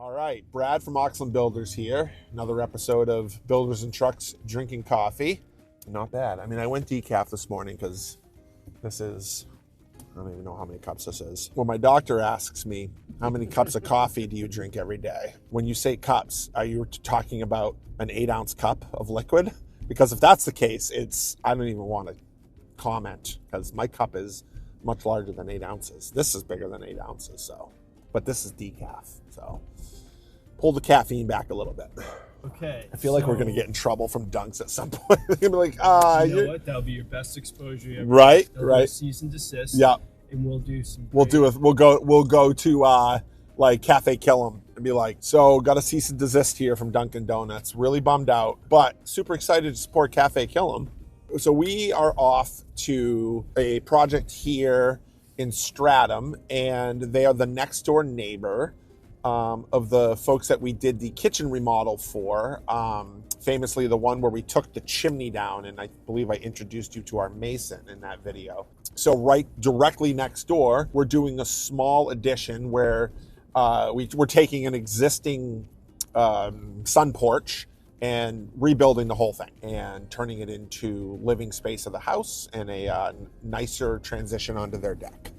All right, Brad from Oxland Builders here. Another episode of Builders and Trucks drinking coffee. Not bad. I mean, I went decaf this morning because this is, I don't even know how many cups this is. Well, my doctor asks me, how many cups of coffee do you drink every day? When you say cups, are you talking about an 8-ounce cup of liquid? Because if that's the case, I don't even want to comment because my cup is much larger than 8 ounces. This is bigger than 8 ounces, so. But this is decaf, so pull the caffeine back a little bit. Okay. I feel like we're going to get in trouble from Dunks at some point. They're going to be like, you know what? That'll be your best exposure you ever. Right, They'll right. do a cease and desist. Yeah. And we'll do some. We'll go to like Cafe Killam and be like, so got a cease and desist here from Dunkin' Donuts. Really bummed out, but super excited to support Cafe Killam. So we are off to a project here in Stratham, and they are the next door neighbor of the folks that we did the kitchen remodel for. Famously, the one where we took the chimney down, and I believe I introduced you to our mason in that video. So right directly next door, we're doing a small addition where we're taking an existing sun porch and rebuilding the whole thing and turning it into living space of the house and a nicer transition onto their deck.